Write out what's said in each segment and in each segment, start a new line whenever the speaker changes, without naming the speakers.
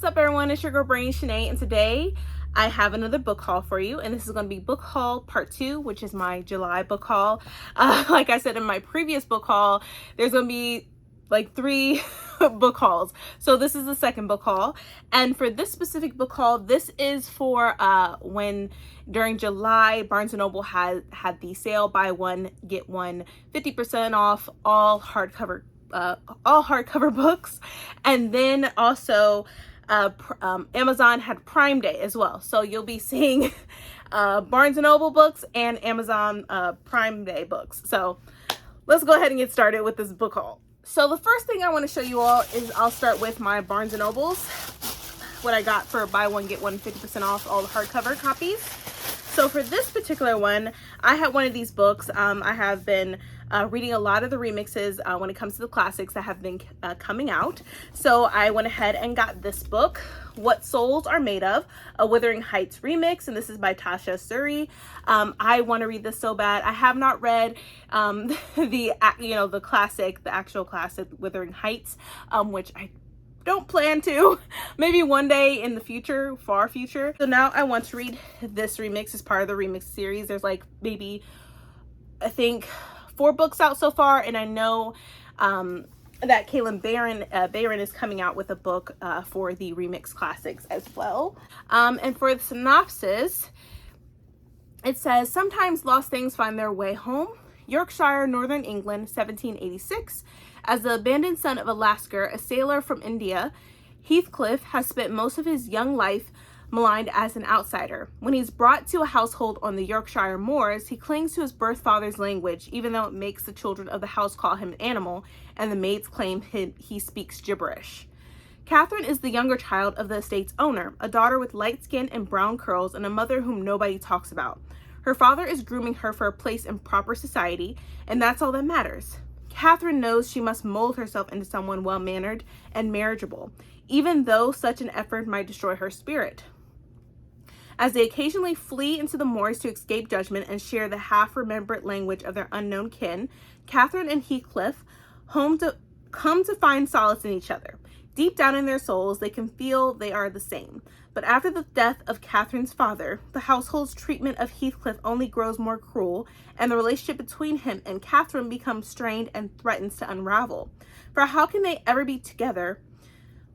what's up everyone? It's your girl Brain Shanae, and today I have another book haul for you, and this is going to be book haul part 2, which is my July book haul. Like I said in my previous book haul, there's going to be like 3 book hauls. So this is the second book haul, and for this specific book haul, this is for when during July Barnes & Noble had the sale, buy one get one 50% off all hardcover books. And then also Amazon had Prime Day as well, so you'll be seeing Barnes & Noble books and Amazon Prime Day books. So let's go ahead and get started with this book haul. So the first thing I want to show you all is I'll start with my Barnes & Nobles, what I got for buy one get one 50% off all the hardcover copies. So for this particular one, I had one of these books. I have been reading a lot of the remixes when it comes to the classics that have been coming out. So I went ahead and got this book, What Souls Are Made Of, a Wuthering Heights remix, and this is by Tasha Suri. I want to read this so bad. I have not read the actual classic Wuthering Heights, which I don't plan to. Maybe one day in the future, far future. So now I want to read this remix as part of the remix series. There's like maybe, I think, 4 books out so far, and I know that Kaylin Barron is coming out with a book for the remix classics as well. And for the synopsis, it says, sometimes lost things find their way home. Yorkshire, Northern England, 1786. As the abandoned son of a Lascar, a sailor from India, Heathcliff has spent most of his young life maligned as an outsider. When he's brought to a household on the Yorkshire moors, he clings to his birth father's language, even though it makes the children of the house call him an animal, and the maids claim he speaks gibberish. Catherine is the younger child of the estate's owner, a daughter with light skin and brown curls, and a mother whom nobody talks about. Her father is grooming her for a place in proper society, and that's all that matters. Catherine knows she must mold herself into someone well-mannered and marriageable, even though such an effort might destroy her spirit. As they occasionally flee into the moors to escape judgment and share the half-remembered language of their unknown kin, Catherine and Heathcliff come to find solace in each other. Deep down in their souls, they can feel they are the same. But after the death of Catherine's father, the household's treatment of Heathcliff only grows more cruel, and the relationship between him and Catherine becomes strained and threatens to unravel. For how can they ever be together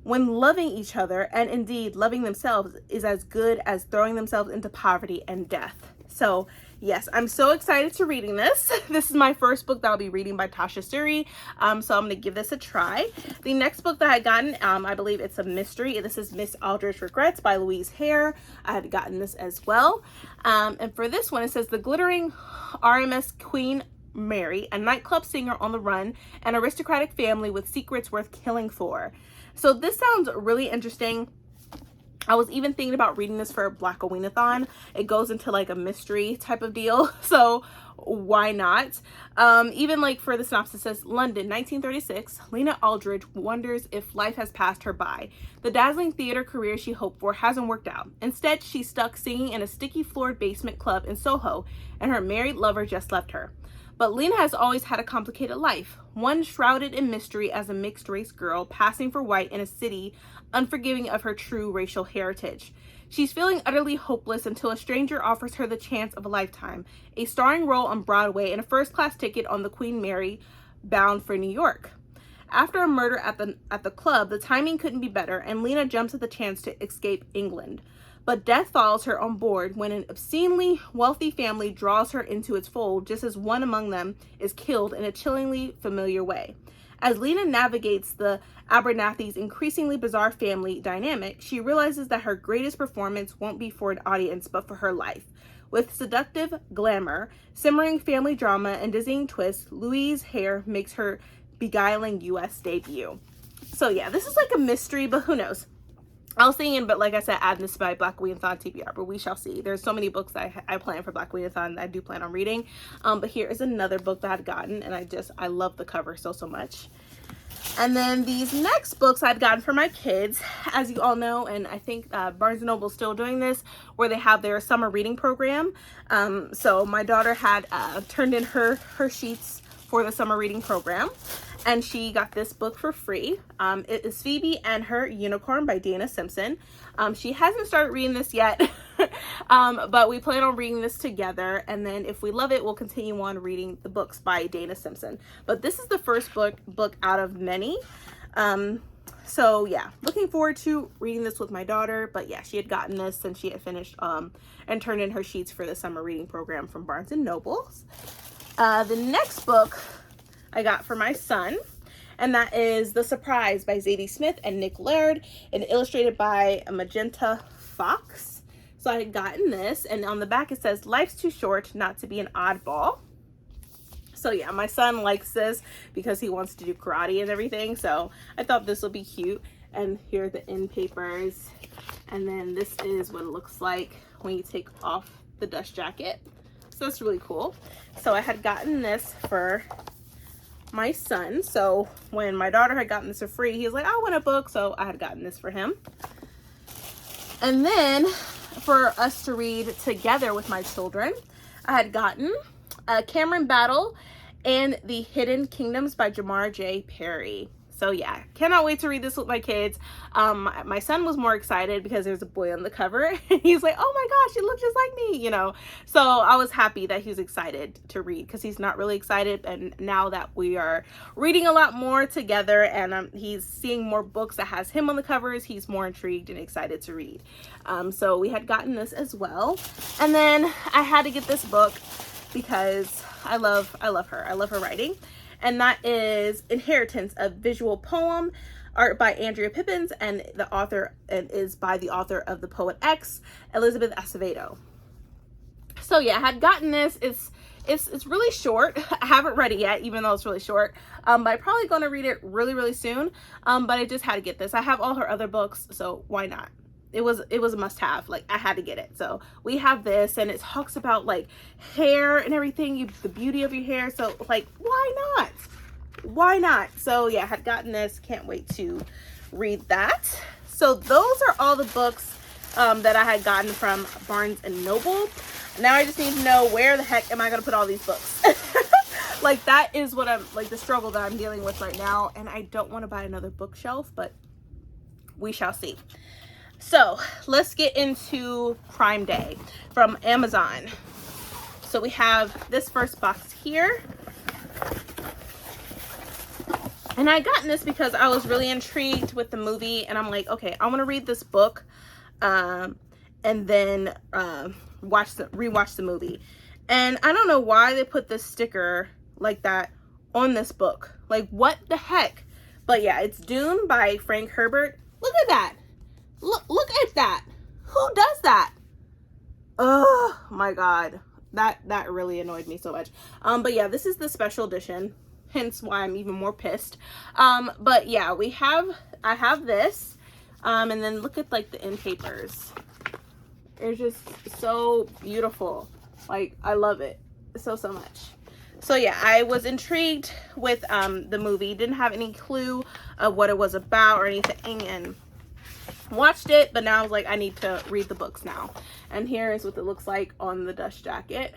when loving each other, and indeed loving themselves, is as good as throwing themselves into poverty and death? So yes, I'm so excited to reading this. This is my first book that I'll be reading by Tasha Suri, so I'm going to give this a try. The next book that I had gotten, I believe it's a mystery. This is Miss Aldridge's Regrets by Louise Hare. I had gotten this as well. And for this one, it says, the glittering RMS Queen Mary, a nightclub singer on the run, an aristocratic family with secrets worth killing for. So this sounds really interesting. I was even thinking about reading this for a Black-A-Ween-a-thon. It goes into like a mystery type of deal, so why not? Even like for the synopsis, it says, London, 1936, Lena Aldridge wonders if life has passed her by. The dazzling theater career she hoped for hasn't worked out. Instead, she's stuck singing in a sticky floored basement club in Soho, and her married lover just left her. But Lena has always had a complicated life, one shrouded in mystery as a mixed-race girl passing for white in a city unforgiving of her true racial heritage. She's feeling utterly hopeless until a stranger offers her the chance of a lifetime, a starring role on Broadway, and a first-class ticket on the Queen Mary bound for New York. After a murder at the club, the timing couldn't be better, and Lena jumps at the chance to escape England. But death follows her on board when an obscenely wealthy family draws her into its fold, just as one among them is killed in a chillingly familiar way. As Lena navigates the Abernathy's increasingly bizarre family dynamic, she realizes that her greatest performance won't be for an audience, but for her life. With seductive glamour, simmering family drama, and dizzying twists, Louise Hare makes her beguiling U.S. debut. So yeah, this is like a mystery, but who knows? I was thinking, but like I said, add this by Black-A-Ween-a-thon TBR, but we shall see. There's so many books that I plan for Black-A-Ween-a-thon that I do plan on reading. But here is another book that I've gotten, and I love the cover so much. And then these next books I've gotten for my kids, as you all know, and I think Barnes & Noble is still doing this, where they have their summer reading program. So my daughter had turned in her sheets for the summer reading program. and she got this book for free. It is Phoebe and Her Unicorn by Dana Simpson. She hasn't started reading this yet, but we plan on reading this together, and then if we love it, we'll continue on reading the books by Dana Simpson. But this is the first book out of many. So yeah, looking forward to reading this with my daughter. But yeah, she had gotten this and she had finished and turned in her sheets for the summer reading program from Barnes and Nobles. The next book I got for my son, and that is The Surprise by Zadie Smith and Nick Laird, and illustrated by Magenta Fox. So I had gotten this, and on the back it says, "Life's too short not to be an oddball." So yeah, my son likes this because he wants to do karate and everything. So I thought this would be cute. And here are the end papers. And then this is what it looks like when you take off the dust jacket. So that's really cool. So I had gotten this for my son. So when my daughter had gotten this for free, he was like, I want a book. So I had gotten this for him. And then for us to read together with my children, I had gotten Cameron Battle and The Hidden Kingdoms by Jamar J. Perry. So yeah, cannot wait to read this with my kids. My son was more excited because there's a boy on the cover. He's like, oh my gosh, it looks just like me, you know. So I was happy that he was excited to read because he's not really excited. And now that we are reading a lot more together and he's seeing more books that has him on the covers, he's more intrigued and excited to read. So we had gotten this as well. And then I had to get this book because I love her. I love her writing. And that is Inheritance, a visual poem, art by Andrea Pippins, and the author is by the author of The Poet X, Elizabeth Acevedo. So yeah, I had gotten this. It's really short. I haven't read it yet, even though it's really short. But I'm probably going to read it really soon. But I just had to get this. I have all her other books, so why not? It was a must-have. Like, I had to get it. So we have this, and it talks about like hair and everything, the beauty of your hair. So like, why not? So yeah, I had gotten this. Can't wait to read that. So those are all the books that I had gotten from Barnes and Noble. Now I just need to know, where the heck am I gonna put all these books? Like, that is what I'm like, the struggle that I'm dealing with right now. And I don't want to buy another bookshelf, but we shall see. So let's get into Prime Day from Amazon. So we have this first box here. And I gotten this because I was really intrigued with the movie. And I'm like, okay, I want to read this book and then rewatch the movie. And I don't know why they put this sticker like that on this book. Like, what the heck? But yeah, it's Dune by Frank Herbert. Look at that. Look at that. Who does that? Oh my god. That really annoyed me so much. But yeah, this is the special edition, hence why I'm even more pissed. But yeah, I have this. And then look at like the end papers. It's just so beautiful. Like, I love it so much. So yeah, I was intrigued with the movie. Didn't have any clue of what it was about or anything, and watched it, but now I was like, I need to read the books now. And here is what it looks like on the dust jacket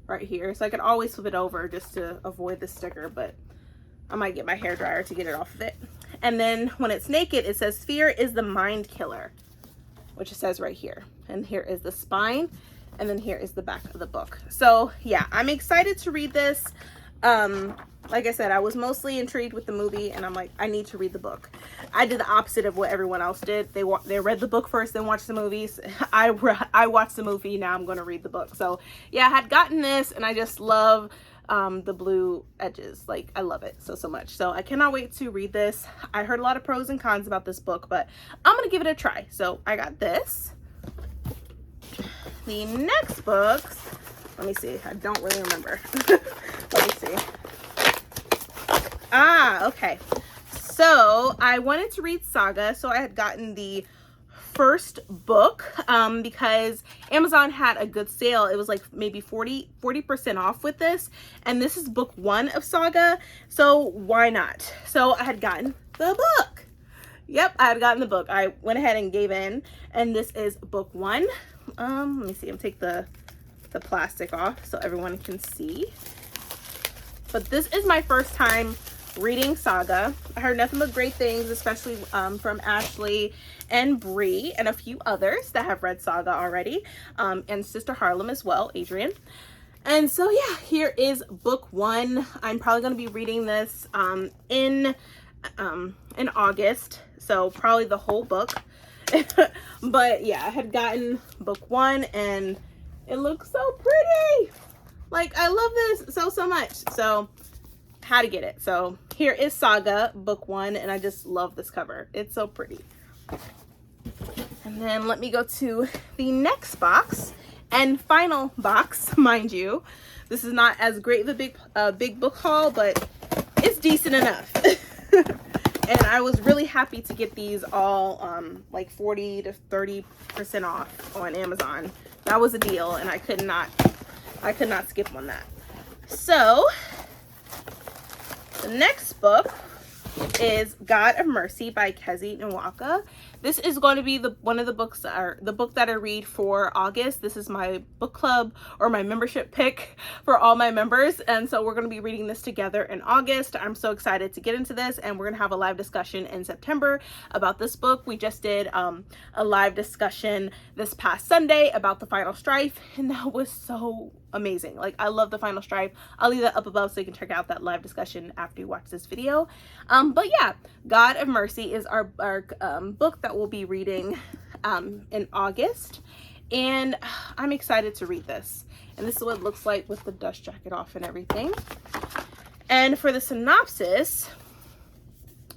right here. So I could always flip it over just to avoid the sticker, but I might get my hairdryer to get it off of it. And then when it's naked, it says fear is the mind killer, which it says right here. And here is the spine, and then here is the back of the book. So yeah, I'm excited to read this. Like I said, I was mostly intrigued with the movie, and I'm like, I need to read the book. I did the opposite of what everyone else did. They read the book first, then watched the movies. I watched the movie, now I'm going to read the book. So yeah, I had gotten this, and I just love the blue edges. Like, I love it so much. So I cannot wait to read this. I heard a lot of pros and cons about this book, but I'm going to give it a try. So I got this. The next books, let me see. I don't really remember. Let me see. Okay. So I wanted to read Saga, so I had gotten the first book because Amazon had a good sale. It was like maybe 40% off with this, and this is book 1 of Saga, so why not? So I had gotten the book. Yep, I had gotten the book. I went ahead and gave in, and this is book 1. Let me see. I'm take the plastic off so everyone can see. But this is my first time reading Saga. I heard nothing but great things, especially from Ashley and Bree and a few others that have read Saga already, and Sister Harlem as well, Adrian. And so yeah, here is book 1. I'm probably going to be reading this in August, so probably the whole book. But yeah, I had gotten book 1 and it looks so pretty. Like, I love this so much. So had to get it. So here is Saga book 1, and I just love this cover. It's so pretty. And then let me go to the next box and final box, mind you. This is not as great of a big book haul, but it's decent enough. And I was really happy to get these all like 40 to 30% off on Amazon. That was a deal, and I could not skip on that. So the next book is God of Mercy by Kezi Nwaka. This is going to be one of the books, or the book that I read for August. This is my book club or my membership pick for all my members, and so we're going to be reading this together in August. I'm so excited to get into this, and we're going to have a live discussion in September about this book. We just did a live discussion this past Sunday about the final strife, and that was so amazing. Like, I love the final strife. I'll leave that up above so you can check out that live discussion after you watch this video. But yeah, God of Mercy is our book that we'll be reading in August, and I'm excited to read this. And this is what it looks like with the dust jacket off and everything. And for the synopsis,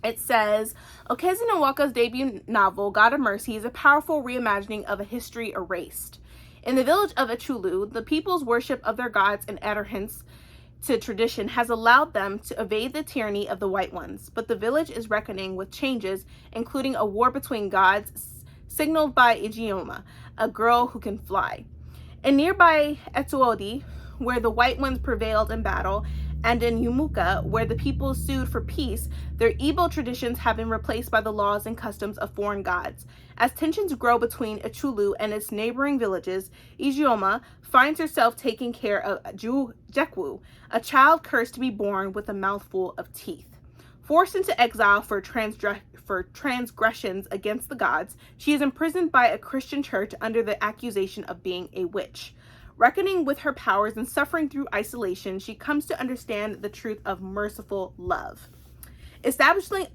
it says, Kezi Nwaka's debut novel, God of Mercy, is a powerful reimagining of a history erased. In the village of Achulu, the people's worship of their gods and adherence to tradition has allowed them to evade the tyranny of the White Ones, but the village is reckoning with changes, including a war between gods signaled by Ijeoma, a girl who can fly. In nearby Etuodi, where the White Ones prevailed in battle, and in Yumuka, where the people sued for peace, their evil traditions have been replaced by the laws and customs of foreign gods. As tensions grow between Achulu and its neighboring villages, Ijeoma finds herself taking care of Jekwu, a child cursed to be born with a mouthful of teeth. Forced into exile for transgressions against the gods, she is imprisoned by a Christian church under the accusation of being a witch. Reckoning with her powers and suffering through isolation, she comes to understand the truth of merciful love. Establishing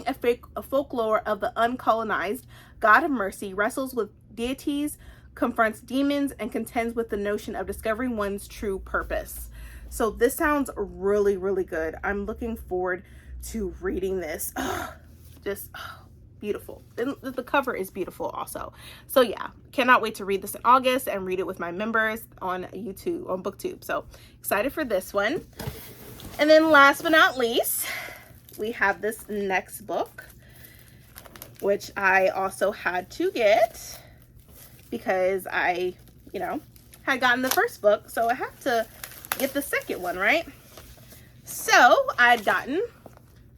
a folklore of the uncolonized, God of Mercy wrestles with deities, confronts demons, and contends with the notion of discovering one's true purpose. So this sounds really, really good. I'm looking forward to reading this. Beautiful. The cover is beautiful also. So yeah, cannot wait to read this in August and read it with my members on YouTube, on BookTube. So excited for this one. And then last but not least, we have this next book, which I also had to get because I, had gotten the first book, so I have to get the second one, right? So I'd gotten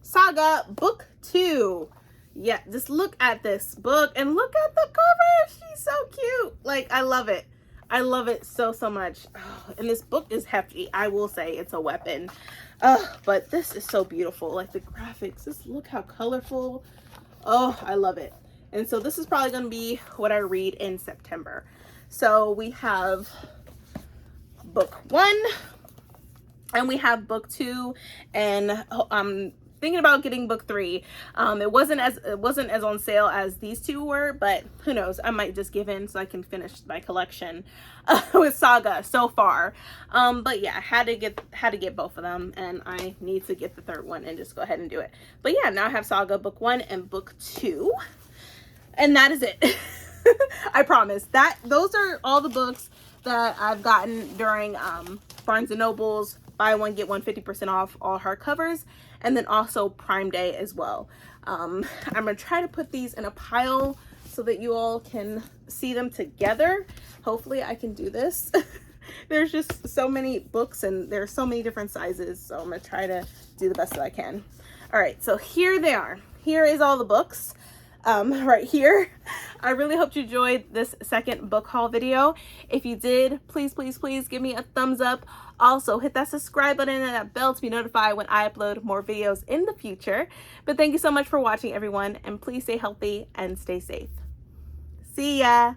Saga Book 2. Yeah, just look at this book and look at the cover. She's so cute. Like, I love it. I love it so much. Oh, and this book is hefty. I will say it's a weapon. But this is so beautiful. Like, the graphics, just look how colorful. Oh, I love it. And so this is probably going to be what I read in September. So we have book 1 and we have book 2, and thinking about getting book 3. It wasn't as on sale as these two were, but who knows, I might just give in so I can finish my collection with Saga so far. But yeah, I had to get both of them, and I need to get the third one and just go ahead and do it. But yeah, now I have Saga book 1 and book 2, and that is it. I promise that those are all the books that I've gotten during Barnes & Noble's buy one get one 50% off all hardcovers, and then also Prime Day as well. I'm gonna try to put these in a pile so that you all can see them together. Hopefully I can do this. There's just so many books and there's so many different sizes, so I'm gonna try to do the best that I can. All right, so here they are. Here is all the books right here. I really hope you enjoyed this second book haul video. If you did, please, please, please give me a thumbs up. Also, hit that subscribe button and that bell to be notified when I upload more videos in the future. But thank you so much for watching, everyone, and please stay healthy and stay safe. See ya!